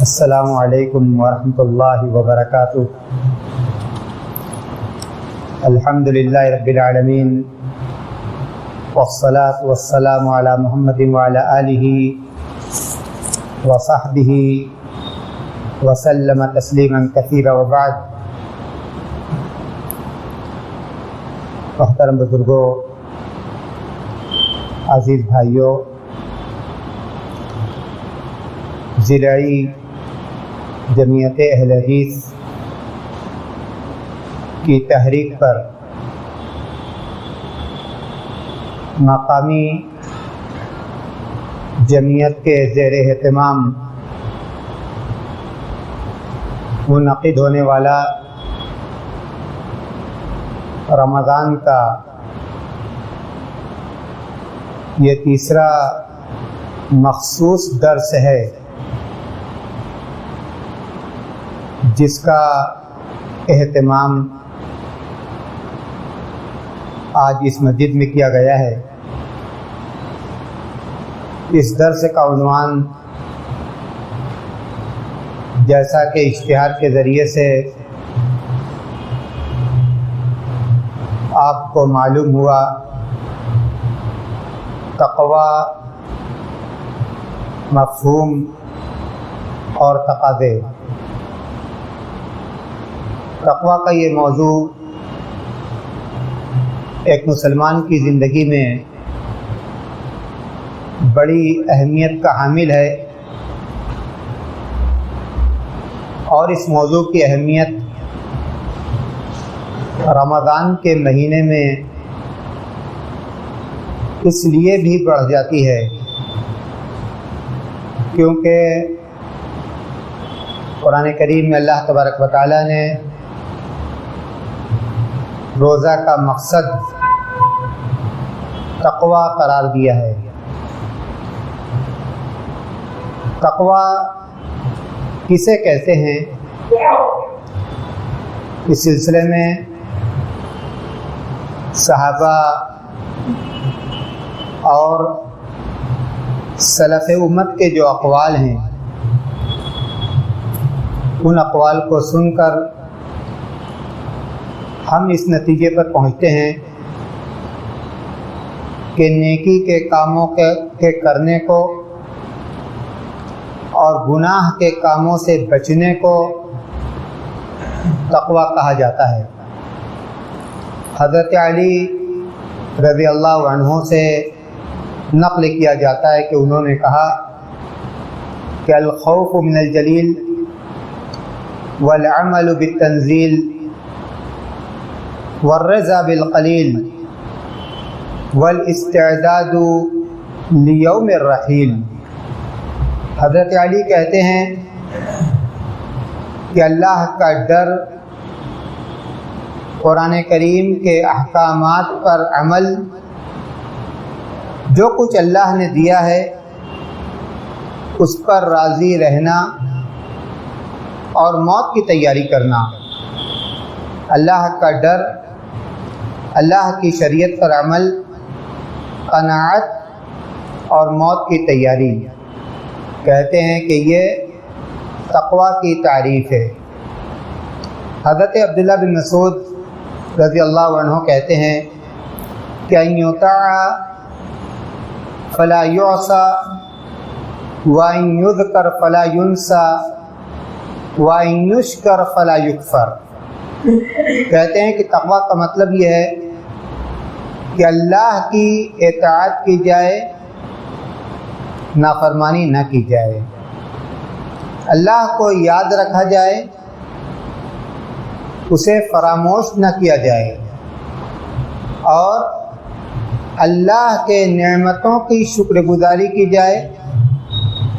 السلام علیکم ورحمۃ اللہ وبرکاتہ۔ الحمد للہ رب العالمین والصلاة والسلام علی محمد وعلی آلہ وصحبہ وسلم تسلیما کثیرا وبعد۔ محترم بزرگوں، عزیز بھائیوں، ضلعی جمعیت اہل حدیث کی تحریک پر مقامی جمعیت کے زیر اہتمام منعقد ہونے والا رمضان کا یہ تیسرا مخصوص درس ہے، جس کا اہتمام آج اس مسجد میں کیا گیا ہے۔ اس درس کا عنوان، جیسا کہ اشتہار کے ذریعے سے آپ کو معلوم ہوا، تقویٰ، مفہوم اور تقاضے۔ تقویٰ کا یہ موضوع ایک مسلمان کی زندگی میں بڑی اہمیت کا حامل ہے، اور اس موضوع کی اہمیت رمضان کے مہینے میں اس لیے بھی بڑھ جاتی ہے کیونکہ قرآن کریم میں اللہ تبارک و تعالیٰ نے روزہ کا مقصد تقویٰ قرار دیا ہے۔ تقویٰ کسے کہتے ہیں؟ اس سلسلے میں صحابہ اور سلف امت کے جو اقوال ہیں، ان اقوال کو سن کر ہم اس نتیجے پر پہنچتے ہیں کہ نیکی کے کاموں کے کرنے کو اور گناہ کے کاموں سے بچنے کو تقویٰ کہا جاتا ہے۔ حضرت علی رضی اللہ عنہ سے نقل کیا جاتا ہے کہ انہوں نے کہا کہ الخوف من الجلیل والعمل بالتنزیل والرضا بالقلیل والاستعداد لیوم الرحیل۔ حضرت علی کہتے ہیں کہ اللہ کا ڈر، قرآن کریم کے احکامات پر عمل، جو کچھ اللہ نے دیا ہے اس پر راضی رہنا اور موت کی تیاری کرنا۔ اللہ کا ڈر، اللہ کی شریعت پر عمل، قناعت اور موت کی تیاری، کہتے ہیں کہ یہ تقویٰ کی تعریف ہے۔ حضرت عبداللہ بن مسعود رضی اللہ عنہ کہتے ہیں کہ ان یطاع فلا یعصى وان یذکر فلا ینسى وان یشکر فلا یکفر۔ کہتے ہیں کہ تقویٰ کا مطلب یہ ہے کہ اللہ کی اطاعت کی جائے، نافرمانی نہ کی جائے، اللہ کو یاد رکھا جائے، اسے فراموش نہ کیا جائے، اور اللہ کے نعمتوں کی شکر گزاری کی جائے،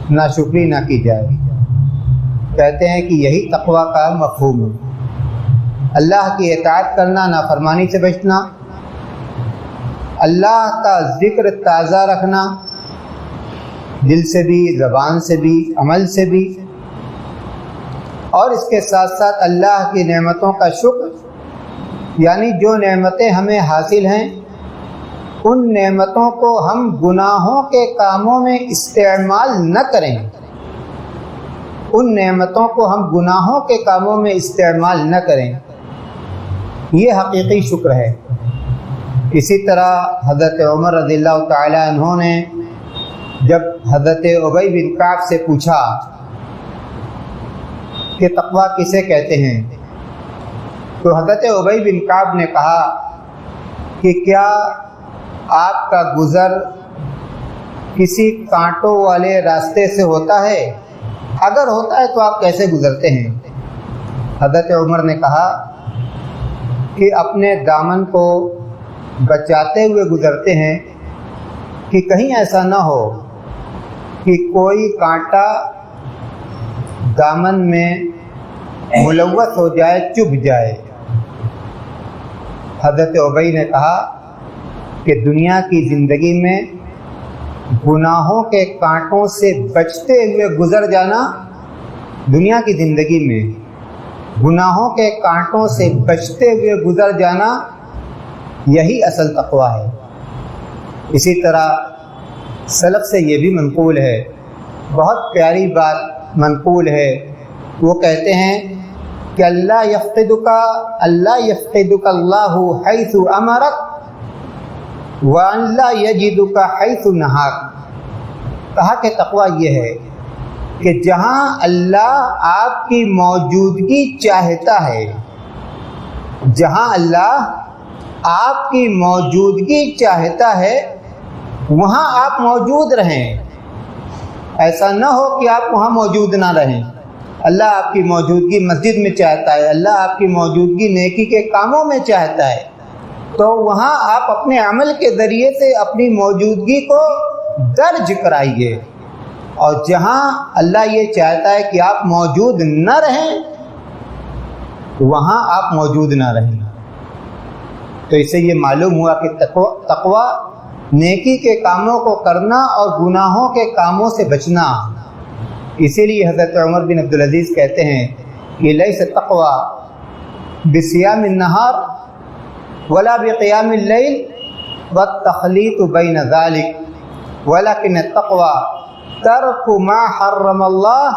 ناشکری نہ کی جائے۔ کہتے ہیں کہ یہی تقویٰ کا مفہوم ہے۔ اللہ کی اطاعت کرنا، نافرمانی سے بچنا، اللہ کا ذکر تازہ رکھنا، دل سے بھی، زبان سے بھی، عمل سے بھی، اور اس کے ساتھ ساتھ اللہ کی نعمتوں کا شکر، یعنی جو نعمتیں ہمیں حاصل ہیں ان نعمتوں کو ہم گناہوں کے کاموں میں استعمال نہ کریں، ان نعمتوں کو ہم گناہوں کے کاموں میں استعمال نہ کریں، یہ حقیقی شکر ہے۔ اسی طرح حضرت عمر رضی اللہ تعالی عنہ نے جب حضرت ابی بن کعب سے پوچھا کہ تقویٰ کسے کہتے ہیں، تو حضرت ابی بن کعب نے کہا کہ کیا آپ کا گزر کسی کانٹوں والے راستے سے ہوتا ہے؟ اگر ہوتا ہے تو آپ کیسے گزرتے ہیں؟ حضرت عمر نے کہا کہ اپنے دامن کو بچاتے ہوئے گزرتے ہیں کہ کہیں ایسا نہ ہو کہ کوئی کانٹا دامن میں ملوث ہو جائے، چبھ جائے۔ حضرت ابی نے کہا کہ دنیا کی زندگی میں گناہوں کے کانٹوں سے بچتے ہوئے گزر جانا، دنیا کی زندگی میں گناہوں کے کانٹوں سے بچتے ہوئے گزر جانا، یہی اصل تقویٰ ہے۔ اسی طرح سلف سے یہ بھی منقول ہے، بہت پیاری بات منقول ہے، وہ کہتے ہیں کہ اللہ یفقدک اللہ حیث امرک وَأَن لَا يَجِدُكَ حَيْثُ نَهَاكَ۔ کہا کہ تقویٰ یہ ہے کہ جہاں اللہ آپ کی موجودگی چاہتا ہے، جہاں اللہ آپ کی موجودگی چاہتا ہے وہاں آپ موجود رہیں، ایسا نہ ہو کہ آپ وہاں موجود نہ رہیں۔ اللہ آپ کی موجودگی مسجد میں چاہتا ہے، اللہ آپ کی موجودگی نیکی کے کاموں میں چاہتا ہے، تو وہاں آپ اپنے عمل کے ذریعے سے اپنی موجودگی کو درج کرائیے، اور جہاں اللہ یہ چاہتا ہے کہ آپ موجود نہ رہیں وہاں آپ موجود نہ رہیں۔ تو اس سے یہ معلوم ہوا کہ تقویٰ نیکی کے کاموں کو کرنا اور گناہوں کے کاموں سے بچنا۔ اسی لیے حضرت عمر بن عبدالعزیز کہتے ہیں کہ لیس تقویٰ بصیام النہار ولا بقیام اللیل والتخلیط بین ذلک ولکن التقویٰ ترک ما حرم اللہ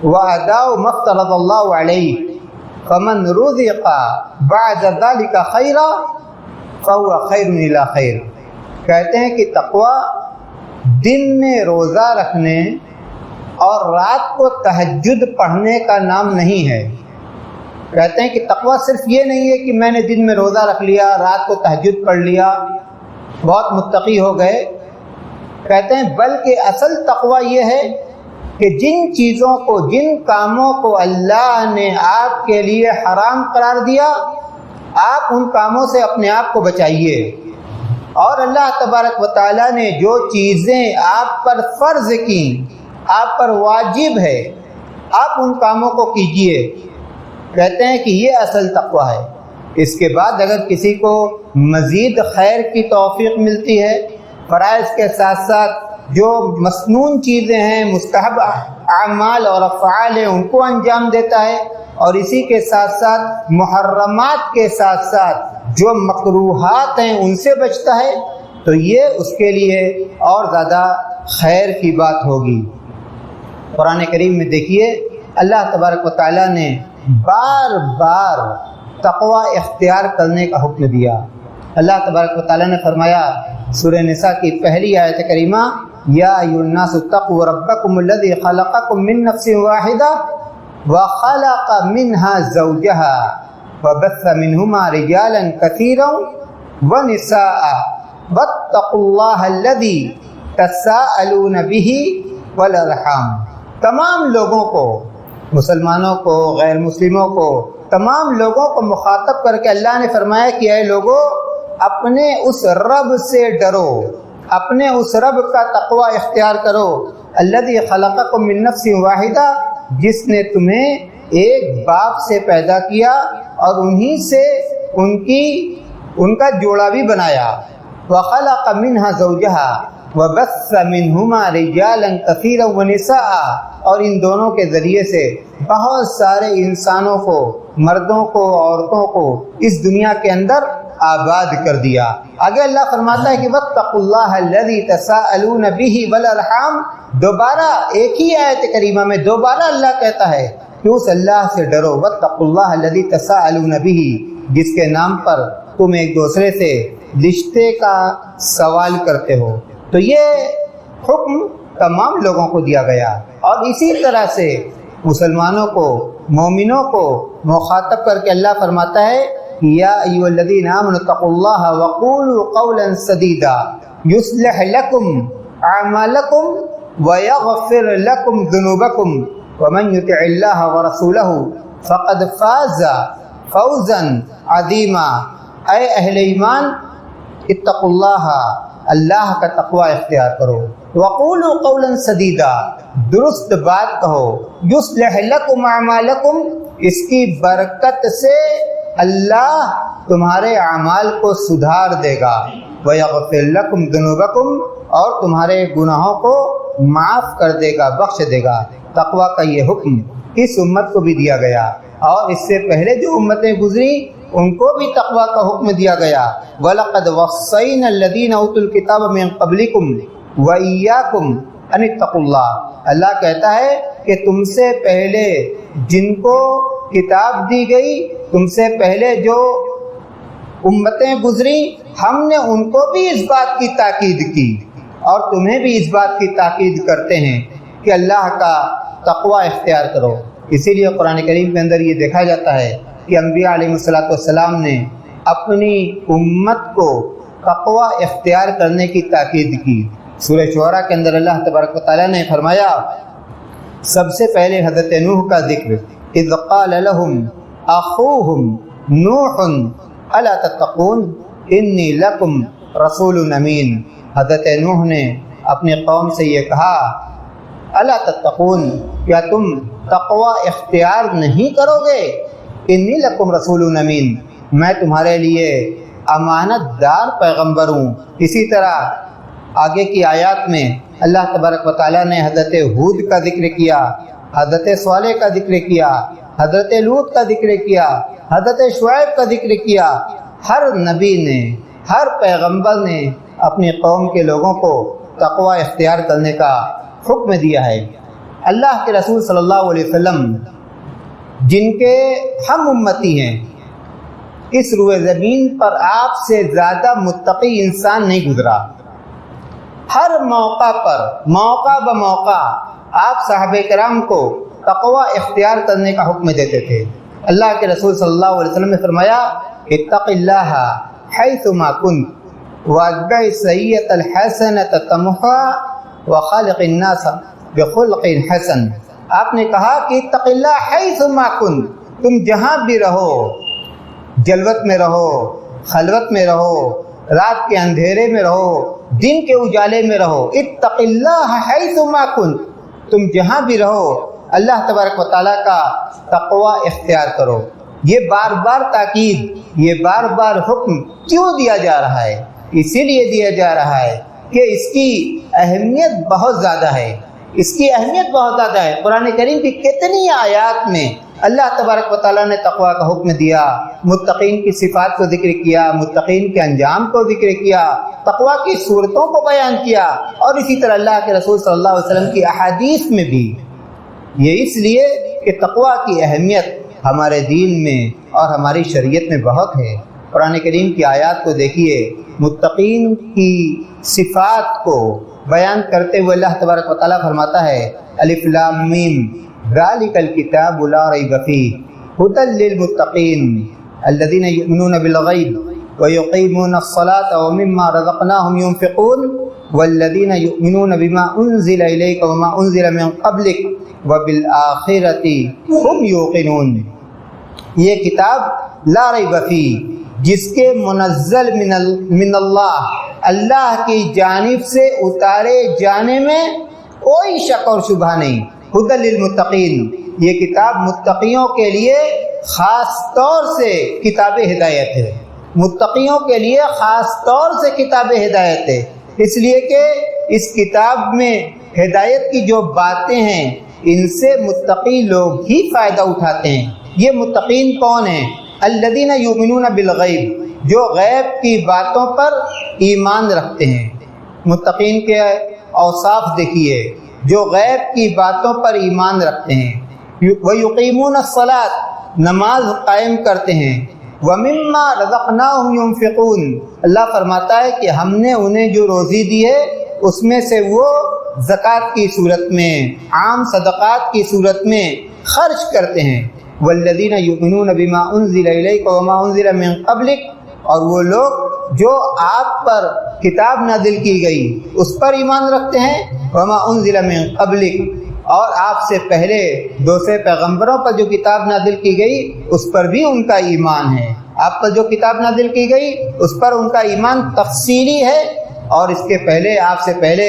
واداء ما افترض اللہ علیہ فمن رزق بعد ذلک خیرا فهو خیر الی خیر۔ کہتے ہیں کہ تقویٰ دن میں روزہ رکھنے اور رات کو تہجد پڑھنے کا نام نہیں ہے۔ کہتے ہیں کہ تقویٰ صرف یہ نہیں ہے کہ میں نے دن میں روزہ رکھ لیا، رات کو تہجد پڑھ لیا، بہت متقی ہو گئے۔ کہتے ہیں بلکہ اصل تقویٰ یہ ہے کہ جن چیزوں کو، جن کاموں کو اللہ نے آپ کے لیے حرام قرار دیا، آپ ان کاموں سے اپنے آپ کو بچائیے، اور اللہ تبارک و تعالیٰ نے جو چیزیں آپ پر فرض کی، آپ پر واجب ہے، آپ ان کاموں کو کیجیے۔ کہتے ہیں کہ یہ اصل تقویٰ ہے۔ اس کے بعد اگر کسی کو مزید خیر کی توفیق ملتی ہے، فرائض کے ساتھ ساتھ جو مسنون چیزیں ہیں، مستحب اعمال اور افعال ہیں، ان کو انجام دیتا ہے، اور اسی کے ساتھ ساتھ محرمات کے ساتھ ساتھ جو مکروہات ہیں ان سے بچتا ہے، تو یہ اس کے لیے اور زیادہ خیر کی بات ہوگی۔ قرآن کریم میں دیکھیے اللہ تبارک و تعالیٰ نے بار بار تقوی اختیار کرنے کا حکم دیا۔ اللہ تبارک و تعالیٰ نے فرمایا سورہ نساء کی پہلی آیت کریمہ، یا ایھا الناس اتقوا ربکم الذی خلقکم من نفس واحدہ وخلق منها زوجها وبث منهما رجالا كثيرا ونساء واتقوا الله الذي تساءلون به والارحام۔ تمام لوگوں کو، مسلمانوں کو، غیر مسلموں کو، تمام لوگوں کو مخاطب کر کے اللہ نے فرمایا کہ اے لوگو، اپنے اس رب سے ڈرو، اپنے اس رب کا تقوی اختیار کرو، الذی خلقکم من نفس واحدہ، جس نے تمہیں ایک باپ سے پیدا کیا اور انہی سے ان کا جوڑا بھی بنایا، وخلق منها زوجها وبث منهما رجالا كثيرا ونساء، اور ان دونوں کے ذریعے سے بہت سارے انسانوں کو، مردوں کو، عورتوں کو اس دنیا کے اندر آباد کر دیا۔ آگے اللہ فرماتا ہے کہ واتقوا اللہ الذی تساءلون بہ والارحام، دوبارہ ایک ہی آیت کریمہ میں دوبارہ اللہ کہتا ہے کہ اس اللہ سے ڈرو، واتقوا اللہ الذی تساءلون بہ، جس کے نام پر تم ایک دوسرے سے رشتے کا سوال کرتے ہو۔ تو یہ حکم تمام لوگوں کو دیا گیا، اور اسی طرح سے مسلمانوں کو، مومنوں کو مخاطب کر کے اللہ فرماتا ہے یا ایھا الذین آمنوا اتقوا اللہ وقولوا قولا سدیدا یصلح لکم اعمالکم ویغفر لکم ذنوبکم ومن یطع اللہ ورسولہ فقد فاز فوزا عظیما۔ اے اہل ایمان، اتقوا اللہ، اللہ کا تقوی اختیار کرو، وقولوا قولا سدیدا، درست بات کہو، یصلح لکم اعمالکم، اس کی برکت سے اللہ تمہارے اعمال کو سدھار دے گا، ویغفر لکم ذنوبکم، اور تمہارے گناہوں کو معاف کر دے گا، بخش دے گا۔ تقوی کا یہ حکم اس امت کو بھی دیا گیا، اور اس سے پہلے جو امتیں گزری ان کو بھی تقوی کا حکم دیا گیا۔ وَلَقَدْ وَصَّيْنَا الَّذِينَ أُوتُوا الْكِتَابَ مِن قَبْلِكُمْ وَإِيَّاكُمْ أَنِ اتَّقُوا اللَّهَ، اللہ کہتا ہے کہ تم سے پہلے جن کو کتاب دی گئی، تم سے پہلے جو امتیں گزری، ہم نے ان کو بھی اس بات کی تاکید کی، اور تمہیں بھی اس بات کی تاکید کرتے ہیں کہ اللہ کا تقوی اختیار کرو۔ اسی لیے قرآن کریم کے اندر یہ دیکھا جاتا ہے کہ انبیاء علیہ السلام نے اپنی امت کو تقوی اختیار کرنے کی تاکید کی۔ سورہ شعراء کے اندر اللہ تبارک و تعالیٰ نے فرمایا، سب سے پہلے حضرت نوح کا ذکر، اذ قال لهم اخوهم نوح الا تتقون انی لکم رسول امین۔ حضرت نوح نے اپنی قوم سے یہ کہا، الا تتقون، کیا تم تقوی اختیار نہیں کرو گے؟ انی لکم رسول امین، میں تمہارے لیے امانت دار پیغمبر ہوں۔ اسی طرح آگے کی آیات میں اللہ تبارک و تعالیٰ نے حضرت ہود کا ذکر کیا، حضرت صالح کا ذکر کیا، حضرت لوط کا ذکر کیا، حضرت شعیب کا ذکر کیا۔ ہر نبی نے، ہر پیغمبر نے اپنی قوم کے لوگوں کو تقوی اختیار کرنے کا حکم دیا ہے۔ اللہ کے رسول صلی اللہ علیہ وسلم جن کے ہم امتی ہیں، اس روئے زمین پر آپ سے زیادہ متقی انسان نہیں گزرا۔ ہر موقع پر، موقع بموقع، آپ صحابہ کرام کو تقوی اختیار کرنے کا حکم دیتے تھے۔ اللہ کے رسول صلی اللہ علیہ وسلم نے فرمایا، اتق اللہ حیثما کنت واتبع السیئۃ الحسنۃ تمحها وخالق الناس بخلق حسن۔ آپ نے کہا کہ اتق اللہ حیثما کنت، تم جہاں بھی رہو، جلوت میں رہو، خلوت میں رہو، رات کے اندھیرے میں رہو، دن کے اجالے میں رہو، اتق اللہ حیثما کنت، تم جہاں بھی رہو اللہ تبارک و تعالیٰ کا تقوی اختیار کرو۔ یہ بار بار تاکید، یہ بار بار حکم کیوں دیا جا رہا ہے؟ اسی لیے دیا جا رہا ہے کہ اس کی اہمیت بہت زیادہ ہے، اس کی اہمیت بہت زیادہ ہے۔ قرآن کریم کی کتنی آیات میں اللہ تبارک و تعالیٰ نے تقوی کا حکم دیا، متقین کی صفات کو ذکر کیا، متقین کے انجام کو ذکر کیا، تقوی کی صورتوں کو بیان کیا، اور اسی طرح اللہ کے رسول صلی اللہ علیہ وسلم کی احادیث میں بھی۔ یہ اس لیے کہ تقوی کی اہمیت ہمارے دین میں اور ہماری شریعت میں بہت ہے۔ قرآن کریم کی آیات کو دیکھیے، متقین کی صفات کو بیان کرتے ہوئے اللہ تبارک و تعالیٰ فرماتا ہے، الف لام میم ذالک الکتاب لا ریب فیہ ھدی للمتقین الذین یؤمنون بالغیب ویقیمون الصلاة ومما رزقناہم ينفقون والذین یؤمنون بما انزل الیک وما انزل من قبلک وبالآخرۃ ھم یوقنون۔ یہ کتاب لا ریب فیہ، جس کے منزل من اللہ، اللہ کی جانب سے اتارے جانے میں کوئی شک اور شبہ نہیں۔ ھدی للمتقین، یہ کتاب متقیوں کے لیے خاص طور سے کتاب ہدایت ہے، متقیوں کے لیے خاص طور سے کتاب ہدایت ہے، اس لیے کہ اس کتاب میں ہدایت کی جو باتیں ہیں ان سے متقی لوگ ہی فائدہ اٹھاتے ہیں۔ یہ متقین کون ہیں؟ الذین یؤمنون بالغیب، جو غیب کی باتوں پر ایمان رکھتے ہیں۔ متقین کے اوصاف دیکھیے، جو غیب کی باتوں پر ایمان رکھتے ہیں۔ وَيُقِيمُونَ الصَّلَاةَ، نماز قائم کرتے ہیں۔ وَمِمَّا رَزَقْنَاهُمْ يُنْفِقُونَ، اللہ فرماتا ہے کہ ہم نے انہیں جو روزی دی ہے اس میں سے وہ زکوٰۃ کی صورت میں، عام صدقات کی صورت میں خرچ کرتے ہیں۔ وَالَّذِينَ يُؤْمِنُونَ بِمَا أُنزِلَ إِلَيْكَ وَمَا أُنزِلَ مِن قَبْلِكَ، اور وہ لوگ جو آپ پر کتاب نازل کی گئی اس پر ایمان رکھتے ہیں۔ وَمَا أُنزِلَ مِن قَبْلِكَ، اور آپ سے پہلے دوسرے پیغمبروں پر جو کتاب نازل کی گئی اس پر بھی ان کا ایمان ہے۔ آپ پر جو کتاب نازل کی گئی اس پر ان کا ایمان تفصیلی ہے، اور اس کے پہلے آپ سے پہلے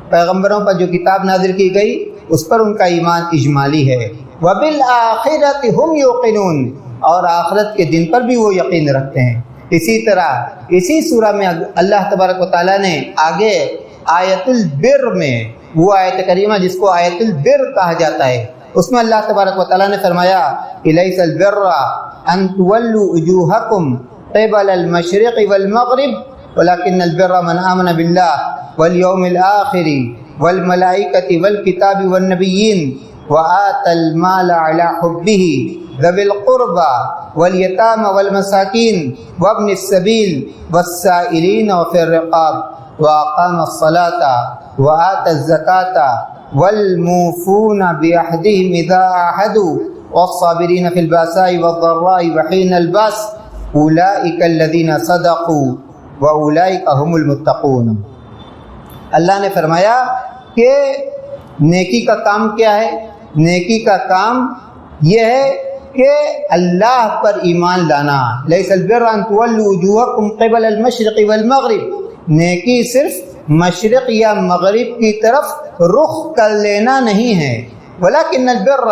پیغمبروں پر جو کتاب نازل کی گئی اس پر ان کا ایمان اجمالی ہے۔ وَبِالْآخِرَةِ هُمْ يُوقِنُونَ، اور آخرت کے دن پر بھی وہ یقین رکھتے ہیں۔ اسی طرح اسی سورہ میں اللہ تبارک و تعالیٰ نے آگے آیت البر میں، وہ آیت کریمہ جس کو آیت البر کہا جاتا ہے، اس میں اللہ تبارک و تعالیٰ نے فرمایا الیس البر ان تولوا وجوہکم قبل المشرق والمغرب ولکن البر من آمن باللہ والیوم الآخر والملائکۃ والکتاب والنبیین وآتى المال على حبه ذوي القربى واليتامى والمساكين وابن السبيل والسائلين وفي الرقاب وأقام الصلاة وآتى الزكاة والموفون بعهدهم إذا عاهدوا والصابرين في البأساء والضراء وحين البأس أولئك الذين صدقوا وأولئك هم المتقون۔ اللہ نے فرمایا کہ نیکی کا کام کیا ہے؟ نیکی کا کام یہ ہے کہ اللہ پر ایمان لانا۔ لیس البر ان تولوا وجوہکم قبل المشرق والمغرب، نیکی صرف مشرق یا مغرب کی طرف رخ کر لینا نہیں ہے، ولیکن البر،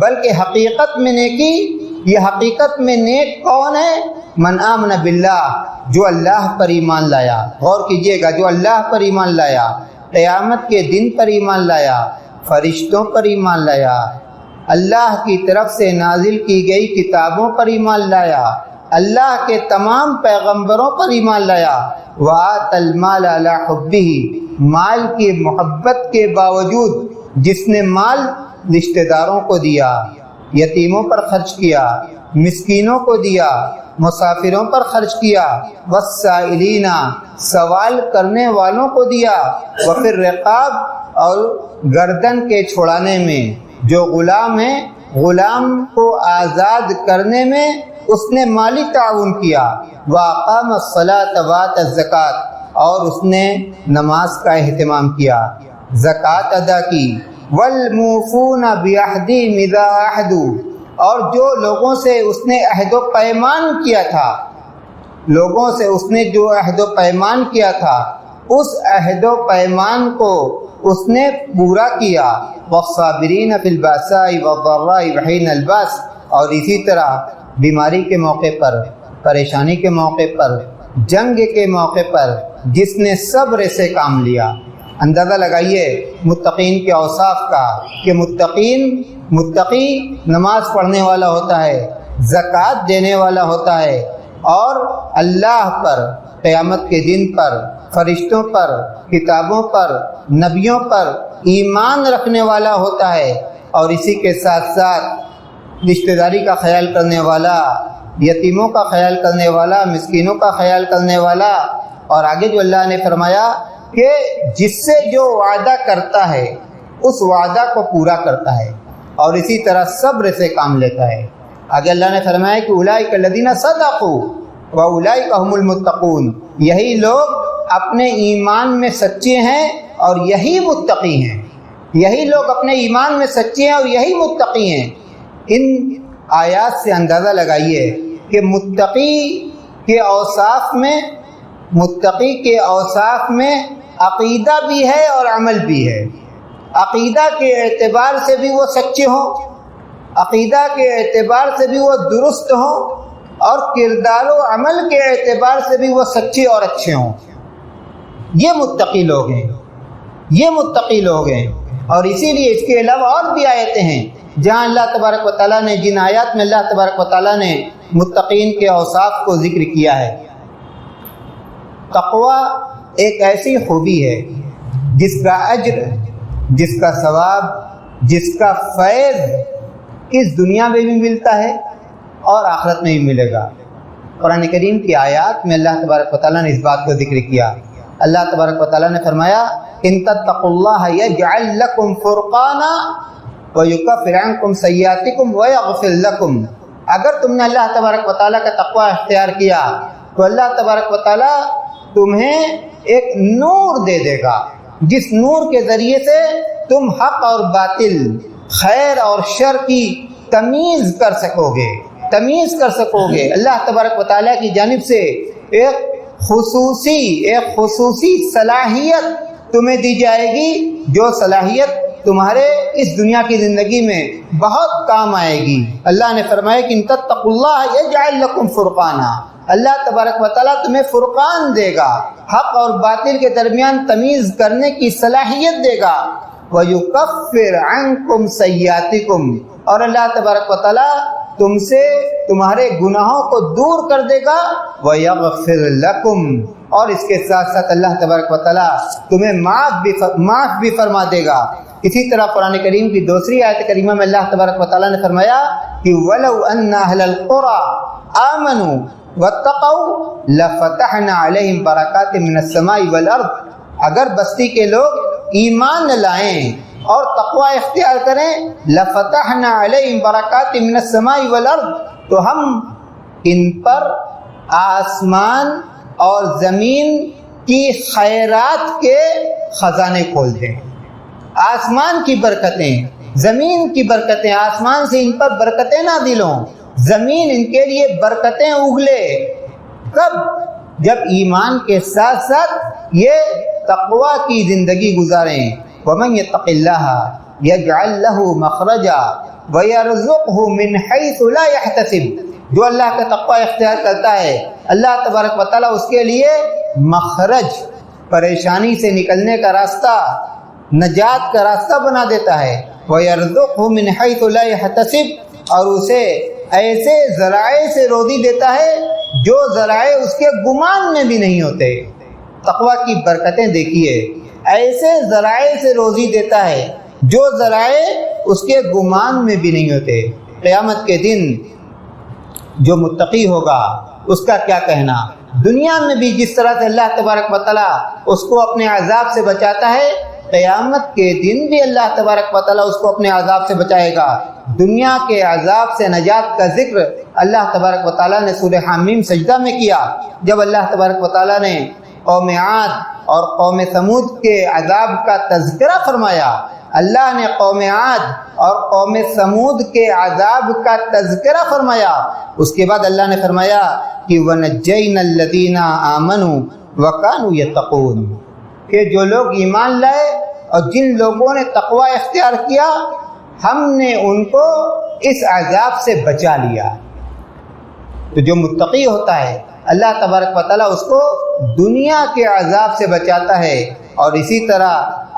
بلکہ حقیقت میں نیکی، یہ حقیقت میں نیک کون ہے؟ من آمن باللہ، جو اللہ پر ایمان لایا۔ غور کیجئے گا، جو اللہ پر ایمان لایا، قیامت کے دن پر ایمان لایا، فرشتوں پر ایمان لایا، اللہ کی طرف سے نازل کی گئی کتابوں پر ایمان لایا، اللہ کے تمام پیغمبروں پر ایمان لایا۔ وآت المال علی حبہ، مال کی محبت کے باوجود جس نے مال رشتہ داروں کو دیا، یتیموں پر خرچ کیا، مسکینوں کو دیا، مسافروں پر خرچ کیا، والسائلین، سوال کرنے والوں کو دیا، وفی الرقاب، اور گردن کے چھڑانے میں، جو غلام ہیں غلام کو آزاد کرنے میں اس نے مالی تعاون کیا، واقام الصلاۃ وآتى الزکاۃ، اور اس نے نماز کا اہتمام کیا، زکوٰۃ ادا کی، والموفون بعہدہم اذا عاہدوا، اور جو لوگوں سے اس نے عہد و پیمان کیا تھا، لوگوں سے اس نے جو عہد و پیمان کیا تھا اس عہد و پیمان کو اس نے پورا کیا، والصابرین فی البأساء والضراء وحین البأس، اور اسی طرح بیماری کے موقع پر، پریشانی کے موقع پر، جنگ کے موقع پر جس نے صبر سے کام لیا۔ اندازہ لگائیے متقین کے اوصاف کا کہ متقی نماز پڑھنے والا ہوتا ہے، زکوٰۃ دینے والا ہوتا ہے، اور اللہ پر، قیامت کے دن پر، فرشتوں پر، کتابوں پر، نبیوں پر ایمان رکھنے والا ہوتا ہے، اور اسی کے ساتھ ساتھ رشتہ داری کا خیال کرنے والا، یتیموں کا خیال کرنے والا، مسکینوں کا خیال کرنے والا، اور آگے جو اللہ نے فرمایا کہ جس سے جو وعدہ کرتا ہے اس وعدہ کو پورا کرتا ہے، اور اسی طرح صبر سے کام لیتا ہے۔ آگے اللہ نے فرمایا کہ اولئک الذین صدقوا واولئک هم المتقون، یہی لوگ اپنے ایمان میں سچے ہیں اور یہی متقی ہیں، یہی لوگ اپنے ایمان میں سچے ہیں اور یہی متقی ہیں۔ ان آیات سے اندازہ لگائیے کہ متقی کے اوصاف میں عقیدہ بھی ہے اور عمل بھی ہے۔ عقیدہ کے اعتبار سے بھی وہ سچے ہوں، عقیدہ کے اعتبار سے بھی وہ درست ہوں، اور کردار و عمل کے اعتبار سے بھی وہ سچے اور اچھے ہوں۔ یہ متقی لوگ ہیں، یہ متقی لوگ ہیں۔ اور اسی لیے اس کے علاوہ اور بھی آیتیں ہیں جہاں اللہ تبارک و تعالیٰ نے جن آیات میں اللہ تبارک و تعالیٰ نے متقین کے اوصاف کو ذکر کیا ہے۔ تقوی ایک ایسی خوبی ہے جس کا اجر، جس کا ثواب، جس کا فیض اس دنیا میں بھی ملتا ہے اور آخرت میں بھی ملے گا۔ قرآن کریم کی آیات میں اللہ تبارک و تعالیٰ نے اس بات کو ذکر کیا۔ اللہ تبارک و تعالیٰ نے فرمایا ان تتقوا اللہ یجعل لکم فرقانا ویکفر عنکم سیئاتکم ویغفر لکم۔ اگر تم نے اللہ تبارک و تعالیٰ کا تقوی اختیار کیا تو اللہ تبارک و تعالیٰ تمہیں ایک نور دے دے گا، جس نور کے ذریعے سے تم حق اور باطل، خیر اور شر کی تمیز کر سکو گے۔ اللہ تبارک و تعالیٰ کی جانب سے ایک خصوصی صلاحیت تمہیں دی جائے گی، جو صلاحیت تمہارے اس دنیا کی زندگی میں بہت کام آئے گی۔ اللہ نے فرمایا کہ ان تتقوا اللہ یجعل لکم فرقانا، اللہ تبارک و تعالیٰ تمہیں فرقان دے گا، حق اور باطل کے درمیان تمیز کرنے کی صلاحیت دے گا۔ وَيُكَفِّرْ عَنْكُمْ سَيِّئَاتِكُمْ، اور اللہ تبارک و تعالیٰ تم سے تمہارے گناہوں کو دور کر دے گا۔ وَيَغْفِرْ لَكُمْ، اور اس کے ساتھ ساتھ اللہ تبارک و تعالیٰ تمہیں معاف بھی فرما دے گا۔ اسی طرح قرآن کریم کی دوسری آیت کریمہ میں اللہ تبارک و تعالیٰ نے فرمایا کہ وَلَوْ أَنَّ أَهْلَ الْقُرَىٰ آمَنُوا وَاتَّقَوْا لَفَتَحْنَا عَلَيْهِمْ بَرَكَاتٍ مِّنَ السَّمَاءِ وَالْأَرْضِ، اگر بستی کے لوگ ایمان لائیں اور تقوی اختیار کریں، لَفَتَحْنَا عَلَيْهِمْ بَرَكَاتٍ مِّنَ السَّمَاءِ وَالْأَرْضِ، تو ہم ان پر آسمان اور زمین کی خیرات کے خزانے کھول دیں۔ آسمان کی برکتیں، زمین کی برکتیں، آسمان سے ان پر برکتیں نازل ہوں، زمین ان کے لیے برکتیں اگلے۔ کب؟ جب ایمان کے ساتھ ساتھ یہ تقوی کی زندگی گزاریں۔ وَمَن يَتَّقِ اللَّهَ يَجْعَل لَّهُ مَخْرَجًا وَيَرْزُقْهُ مِنْ حَيْثُ لَا يَحْتَسِبُ، جو اللہ کا تقوی اختیار کرتا ہے اللہ تبارک و تعالیٰ اس کے لیے مخرج، پریشانی سے نکلنے کا راستہ، نجات کا راستہ بنا دیتا ہے۔ وَيَرْزُقْهُ مِنْ حَيْثُ لَا يَحْتَسِبُ، اور اسے ایسے ذرائع سے روزی دیتا ہے جو ذرائع اس کے گمان میں بھی نہیں ہوتے۔ تقوی کی برکتیں دیکھیے، ایسے ذرائع سے روزی دیتا ہے جو ذرائع اس کے گمان میں بھی نہیں ہوتے۔ قیامت کے دن جو متقی ہوگا اس کا کیا کہنا؟ دنیا میں بھی جس طرح سے اللہ تبارک و تعالیٰ اس کو اپنے عذاب سے بچاتا ہے، قیامت کے دن بھی اللہ تبارک و تعالیٰ اس کو اپنے عذاب سے بچائے گا۔ دنیا کے عذاب سے نجات کا ذکر اللہ تبارک و تعالیٰ نے سورہ حمیم سجدہ میں کیا، جب اللہ تبارک و تعالیٰ نے قوم عاد اور قوم ثمود کے عذاب کا تذکرہ فرمایا۔ اللہ نے قوم عاد اور قوم ثمود کے عذاب کا تذکرہ فرمایا، اس کے بعد اللہ نے فرمایا کہ وَنَجَّيْنَا الَّذِينَ آمَنُوا وَكَانُوا يَتَّقُونَ، کہ جو لوگ ایمان لائے اور جن لوگوں نے تقوی اختیار کیا، ہم نے ان کو اس عذاب سے بچا لیا۔ تو جو متقی ہوتا ہے اللہ تبارک و تعالیٰ اس کو دنیا کے عذاب سے بچاتا ہے اور اسی طرح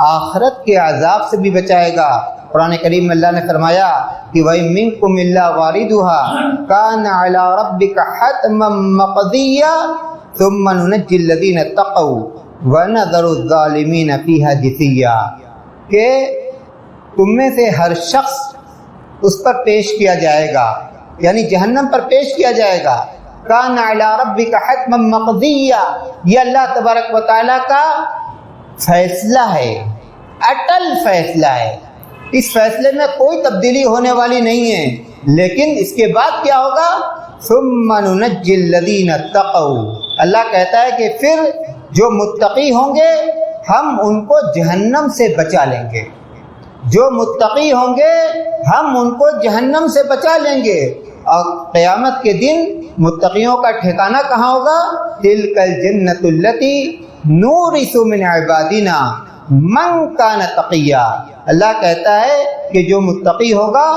آخرت کے عذاب سے بھی بچائے گا۔ قرآن کریم میں اللہ نے فرمایا کہ وَإِن مِّنكُمْ إِلَّا وَارِدُهَا كَانَ عَلَىٰ رَبِّكَ حَتْمًا مَّقْضِيًّا ثُمَّ نُنَجِّي الَّذِينَ اتَّقَوْا وَنَذَرُ الظَّالِمِينَ فِيهَا جِثِيًّا، کہ تم میں سے ہر شخص اس پر پیش کیا جائے گا، یعنی جہنم پر پیش کیا جائے گا۔ کان علی ربک حتما مقضیہ، یہ اللہ تبارک و تعالیٰ کا فیصلہ ہے، اٹل فیصلہ ہے، اس فیصلے میں کوئی تبدیلی ہونے والی نہیں ہے۔ لیکن اس کے بعد کیا ہوگا؟ ثم ننجی الذین اتقوا، اللہ کہتا ہے کہ پھر جو متقی ہوں گے ہم ان کو جہنم سے بچا لیں گے، جو متقی ہوں گے ہم ان کو جہنم سے بچا لیں گے۔ اور قیامت کے دن متقیوں کا ٹھکانہ کہاں ہوگا؟ تلک الجنۃ التی نورث من عبادنا من کان تقیا، اللہ کہتا ہے کہ جو متقی ہوگا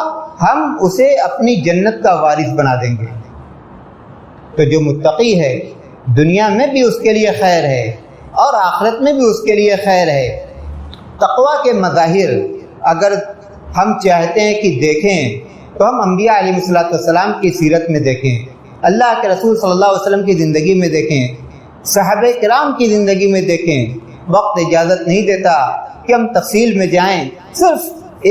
ہم اسے اپنی جنت کا وارث بنا دیں گے۔ تو جو متقی ہے دنیا میں بھی اس کے لیے خیر ہے اور آخرت میں بھی اس کے لیے خیر ہے۔ تقوی کے مظاہر اگر ہم چاہتے ہیں کہ دیکھیں تو ہم انبیاء علیہ الصلوۃ والسلام کی سیرت میں دیکھیں، اللہ کے رسول صلی اللہ علیہ وسلم کی زندگی میں دیکھیں، صحابہ کرام کی زندگی میں دیکھیں۔ وقت اجازت نہیں دیتا کہ ہم تفصیل میں جائیں، صرف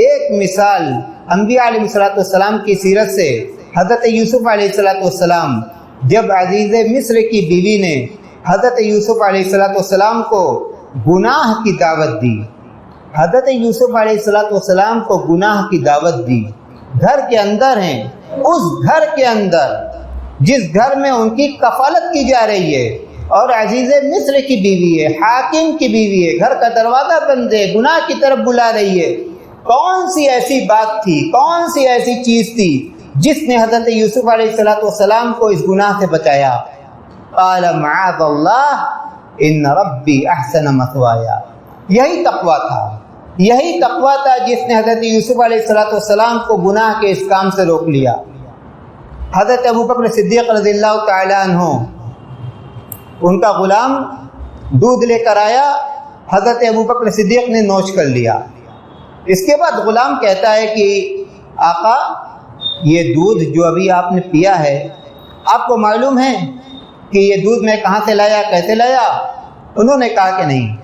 ایک مثال انبیاء علیہ الصلوۃ والسلام کی سیرت سے۔ حضرت یوسف علیہ الصلوۃ والسلام، جب عزیز مصر کی بیوی نے حضرت یوسف علیہ الصلوۃ والسلام کو گناہ کی دعوت دی، حضرت یوسف علیہ الصلوۃ والسلام کو گناہ کی دعوت دی، گھر کے اندر ہیں، اس گھر کے اندر جس گھر میں ان کی کفالت کی جا رہی ہے اور عزیز مصر کی بیوی ہے، حاکم کی بیوی ہے، گھر کا دروازہ بند ہے، گناہ کی طرف بلا رہی ہے، کون سی ایسی بات تھی، کون سی ایسی چیز تھی جس نے حضرت یوسف علیہ الصلوۃ والسلام کو اس گناہ سے بچایا؟ قال معاذ اللہ ان ربی احسن مثوایا۔ یہی تقویٰ تھا، یہی تقویٰ تھا جس نے حضرت یوسف علیہ الصلوۃ والسلام کو گناہ کے اس کام سے روک لیا۔ حضرت ابوبکر صدیق رضی اللہ تعالیٰ عنہ، ان کا غلام دودھ لے کر آیا، حضرت ابوبکر صدیق نے نوش کر لیا۔ اس کے بعد غلام کہتا ہے کہ آقا یہ دودھ جو ابھی آپ نے پیا ہے، آپ کو معلوم ہے کہ یہ دودھ میں کہاں سے لایا، کیسے لایا؟ انہوں نے کہا کہ نہیں۔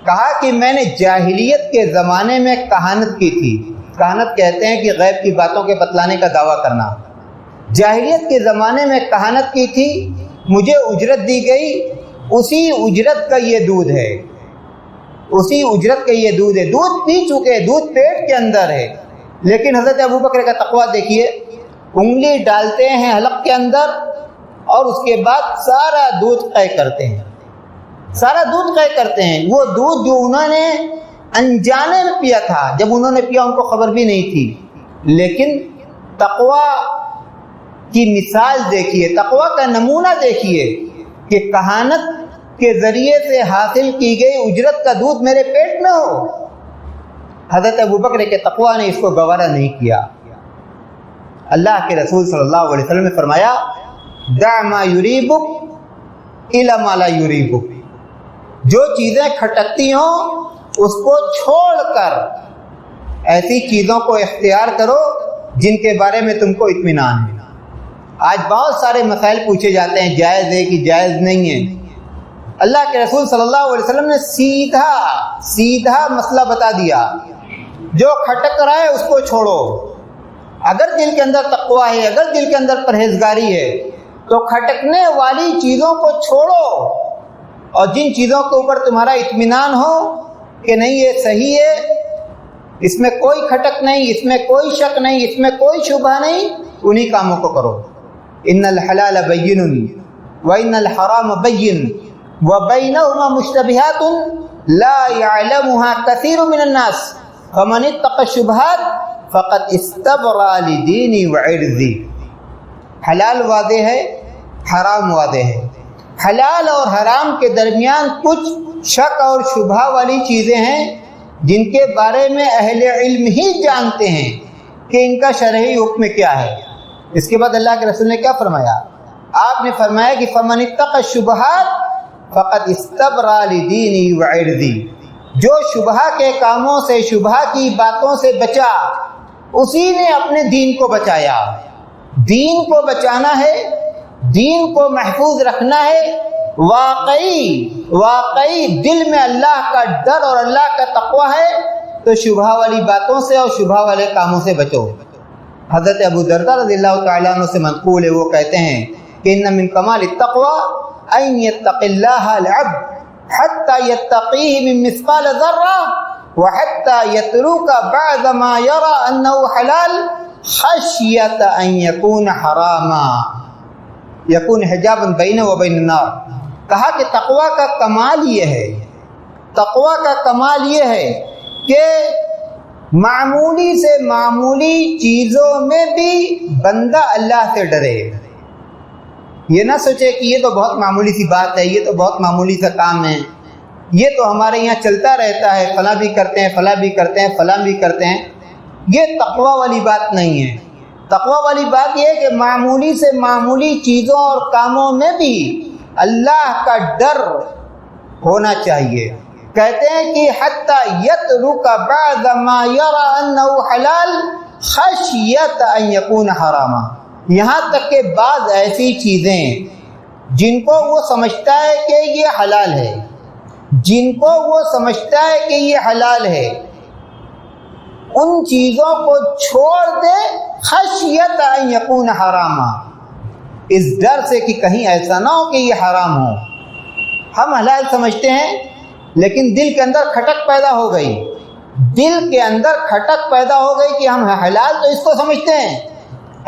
کہا کہ میں نے جاہلیت کے زمانے میں کہانت کی تھی۔ کہانت کہتے ہیں کہ غیب کی باتوں کے بتلانے کا دعویٰ کرنا۔ جاہلیت کے زمانے میں کہانت کی تھی، مجھے اجرت دی گئی، اسی اجرت کا یہ دودھ ہے، اسی اجرت کا یہ دودھ ہے۔ دودھ پی چکے، دودھ پیٹ کے اندر ہے، لیکن حضرت ابوبکر کا تقویٰ دیکھیے، انگلی ڈالتے ہیں حلق کے اندر اور اس کے بعد سارا دودھ قے کرتے ہیں، سارا دودھ قے کرتے ہیں۔ وہ دودھ جو انہوں نے انجانے میں پیا تھا، جب انہوں نے پیا ان کو خبر بھی نہیں تھی، لیکن تقویٰ کی مثال دیکھیے، تقویٰ کا نمونہ دیکھیے کہ کہانت کے ذریعے سے حاصل کی گئی اجرت کا دودھ میرے پیٹ میں ہو۔ حضرت ابوبکر کے تقویٰ نے اس کو گوارا نہیں کیا۔ اللہ کے رسول صلی اللہ علیہ وسلم نے فرمایا دع ما یریبک الی ما لا یریبک، جو چیزیں کھٹکتی ہوں اس کو چھوڑ کر ایسی چیزوں کو اختیار کرو جن کے بارے میں تم کو اطمینان ہے۔ آج بہت سارے مسائل پوچھے جاتے ہیں، جائز ہے کہ جائز نہیں ہے۔ اللہ کے رسول صلی اللہ علیہ وسلم نے سیدھا مسئلہ بتا دیا، جو کھٹک رہا ہے اس کو چھوڑو۔ اگر دل کے اندر تقویٰ ہے، اگر دل کے اندر پرہیزگاری ہے تو کھٹکنے والی چیزوں کو چھوڑو، اور جن چیزوں کے اوپر تمہارا اطمینان ہو کہ نہیں یہ صحیح ہے، اس میں کوئی کھٹک نہیں، اس میں کوئی شک نہیں، اس میں کوئی شبہ نہیں، انہی کاموں کو کرو۔ ان الحلال بین وان الحرام بین وبینہما مشتبہات لا یعلمها کثیر من الناس فمن اتقى الشبہات فقد استبرأ لدینہ وعرضہ۔ حلال واضح ہے، حرام واضح ہے۔ حلال اور حرام کے درمیان کچھ شک اور شبہ والی چیزیں ہیں جن کے بارے میں اہل علم ہی جانتے ہیں کہ ان کا شرعی حکم کیا ہے۔ اس کے بعد اللہ کے رسول نے کیا فرمایا؟ آپ نے فرمایا کہ فمن اتقى الشبہات فقد استبرأ لدینہ وعرضہ، جو شبہ کے کاموں سے، شبہ کی باتوں سے بچا، اسی نے اپنے دین کو بچایا۔ دین کو بچانا ہے، دین کو محفوظ رکھنا ہے، واقعی دل میں اللہ کا ڈر اور اللہ کا تقویٰ ہے تو شبہ والی باتوں سے اور شبہ والے کاموں سے بچو۔ حضرت ابو درداء رضی اللہ تعالیٰ عنہ سے منقول ہے، وہ کہتے ہیں کہ ان من کمال التقوی ان یتقی اللہ العبد حتی یتقیہ من مثقال ذرہ وحتی یترک بعد ما یرى انہ حلال خشیت ان یکون حراما یکون حجابا بینہ و بین النار۔ کہا کہ تقوی کا کمال یہ ہے، تقوی کا کمال یہ ہے کہ معمولی سے معمولی چیزوں میں بھی بندہ اللہ سے ڈرے، یہ نہ سوچے کہ یہ تو بہت معمولی سی بات ہے، یہ تو بہت معمولی سا کام ہے، یہ تو ہمارے یہاں چلتا رہتا ہے، فلاں بھی کرتے ہیں، فلاں بھی کرتے ہیں، فلاں بھی کرتے ہیں۔ یہ تقوی والی بات نہیں ہے۔ تقوی والی بات یہ ہے کہ معمولی سے معمولی چیزوں اور کاموں میں بھی اللہ کا ڈر ہونا چاہیے، کہتے ہیں کہ حتی یترک بعض ما یری انہ حلال خشیت ان یکون حراما، یہاں تک کہ بعض ایسی چیزیں جن کو وہ سمجھتا ہے کہ یہ حلال ہے، جن کو وہ سمجھتا ہے کہ یہ حلال ہے، ان چیزوں کو چھوڑ دے خشیت ان یکون حراما، اس ڈر سے کہ کہیں ایسا نہ ہو کہ یہ حرام ہو۔ ہم حلال سمجھتے ہیں لیکن دل کے اندر کھٹک پیدا ہو گئی، دل کے اندر کھٹک پیدا ہو گئی کہ ہم حلال تو اس کو سمجھتے ہیں،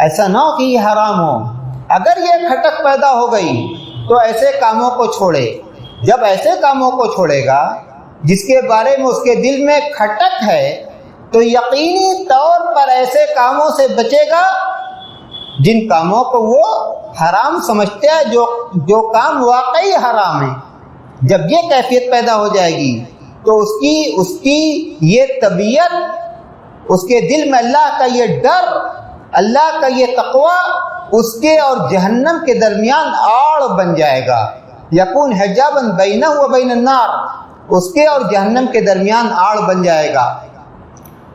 ایسا نہ ہو کہ یہ حرام ہو۔ اگر یہ کھٹک پیدا ہو گئی تو ایسے کاموں کو چھوڑے۔ جب ایسے کاموں کو چھوڑے گا جس کے بارے میں اس کے دل میں کھٹک ہے تو یقینی طور پر ایسے کاموں سے بچے گا جن کاموں کو وہ حرام سمجھتے ہیں، جو کام واقعی حرام ہے۔ جب یہ کیفیت پیدا ہو جائے گی تو اس کی یہ طبیعت، اس کے دل میں اللہ کا یہ ڈر، اللہ کا یہ تقوی اس کے اور جہنم کے درمیان آڑ بن جائے گا، یکون حجابا بینہ و بین النار، اس کے اور جہنم کے درمیان آڑ بن جائے گا۔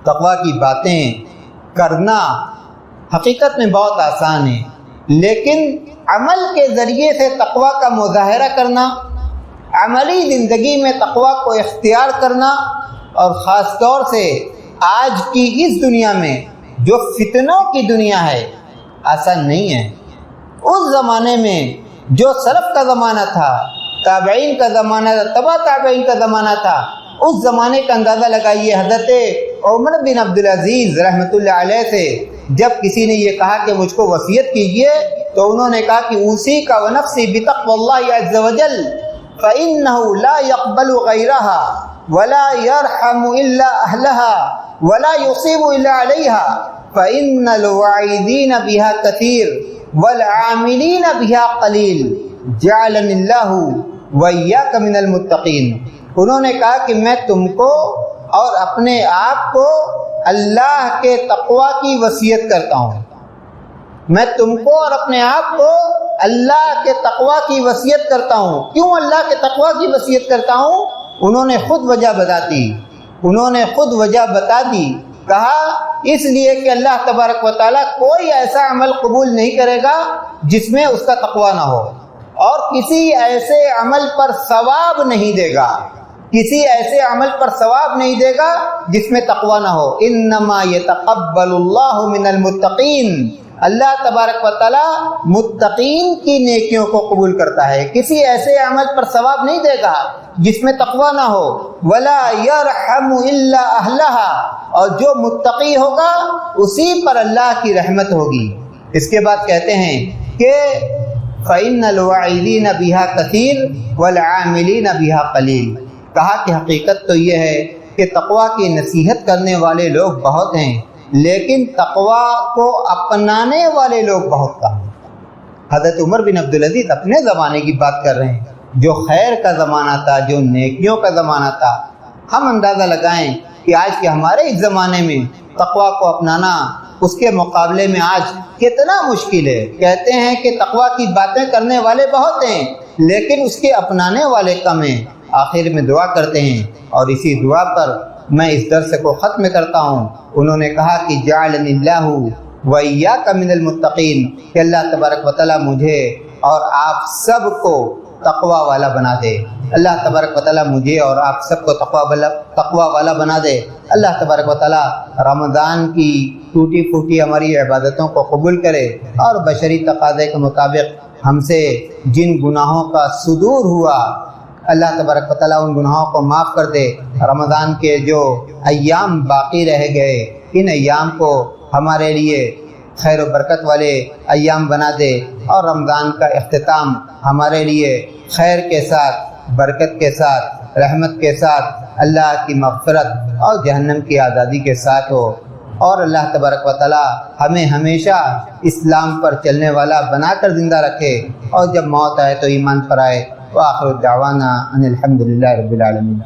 تقوی کی باتیں کرنا حقیقت میں بہت آسان ہے، لیکن عمل کے ذریعے سے تقوی کا مظاہرہ کرنا، عملی زندگی میں تقوی کو اختیار کرنا، اور خاص طور سے آج کی اس دنیا میں جو فتنوں کی دنیا ہے، آسان نہیں ہے۔ اس زمانے میں جو سلف کا زمانہ تھا، تابعین کا زمانہ تھا، تبع تابعین کا زمانہ تھا، اس زمانے کا اندازہ لگائیے۔ حضرت عمر بن عبدالعزیز رحمۃ اللہ علیہ سے جب کسی نے یہ کہا کہ مجھ کو وصیت کیجئے تو انہوں نے کہا کہ اوصیک ونفسی بتقوی اللہ عز وجل فإنه لا يقبل غيرها ولا يرحم إلا أهلها ولا يصيب إلا عليها فإن الواعظين بها كثير والعاملين بها قليل جعلني الله وإياك من المتقين۔ انہوں نے کہا کہ میں تم کو اور اپنے آپ کو اللہ کے تقوی کی وصیت کرتا ہوں، میں تم کو اور اپنے آپ کو اللہ کے تقوی کی وصیت کرتا ہوں۔ کیوں اللہ کے تقوی کی وصیت کرتا ہوں؟ انہوں نے خود وجہ بتا دی، کہا اس لیے کہ اللہ تبارک و تعالیٰ کوئی ایسا عمل قبول نہیں کرے گا جس میں اس کا تقوی نہ ہو، اور کسی ایسے عمل پر ثواب نہیں دے گا، کسی ایسے عمل پر ثواب نہیں دے گا جس میں تقوی نہ ہو۔ انما یتقبل اللہ من المتقین، اللہ تبارک و تعالیٰ متقین کی نیکیوں کو قبول کرتا ہے، کسی ایسے عمل پر ثواب نہیں دے گا جس میں تقوی نہ ہو۔ ولا یرحم الا اہلہا، اور جو متقی ہوگا اسی پر اللہ کی رحمت ہوگی۔ اس کے بعد کہتے ہیں کہ فإن الواعظین بہا کثیر والعاملین بہا قلیل، کہا کہ حقیقت تو یہ ہے کہ تقوی کی نصیحت کرنے والے لوگ بہت ہیں لیکن تقوی کو اپنانے والے لوگ بہت کم ہیں۔ حضرت عمر بن عبدالعزیز اپنے زمانے کی بات کر رہے ہیں، جو خیر کا زمانہ تھا، جو نیکیوں کا زمانہ تھا۔ ہم اندازہ لگائیں کہ آج کے ہمارے اس زمانے میں تقوی کو اپنانا اس کے مقابلے میں آج کتنا مشکل ہے۔ کہتے ہیں کہ تقوی کی باتیں کرنے والے بہت ہیں لیکن اس کے اپنانے والے کم ہیں۔ آخر میں دعا کرتے ہیں اور اسی دعا پر میں اس درس کو ختم کرتا ہوں۔ انہوں نے کہا کہ جعلنی اللہ وإیاک من المتقین، کہ اللہ تبارک و تعالیٰ مجھے اور آپ سب کو تقوی والا بنا دے۔ اللہ تبارک و تعالیٰ مجھے اور آپ سب کو تقوی والا بنا دے۔ اللہ تبارک و تعالیٰ رمضان کی ٹوٹی پھوٹی ہماری عبادتوں کو قبول کرے اور بشری تقاضے کے مطابق ہم سے جن گناہوں کا صدور ہوا اللہ تبارک و تعالیٰ ان گناہوں کو معاف کر دے۔ رمضان کے جو ایام باقی رہ گئے ان ایام کو ہمارے لیے خیر و برکت والے ایام بنا دے، اور رمضان کا اختتام ہمارے لیے خیر کے ساتھ، برکت کے ساتھ، رحمت کے ساتھ، اللہ کی مغفرت اور جہنم کی آزادی کے ساتھ ہو، اور اللہ تبارک و تعالیٰ ہمیں ہمیشہ اسلام پر چلنے والا بنا کر زندہ رکھے، اور جب موت آئے تو ایمان پر آئے۔ وآخر دعوانا ان الحمد للہ رب العالمین۔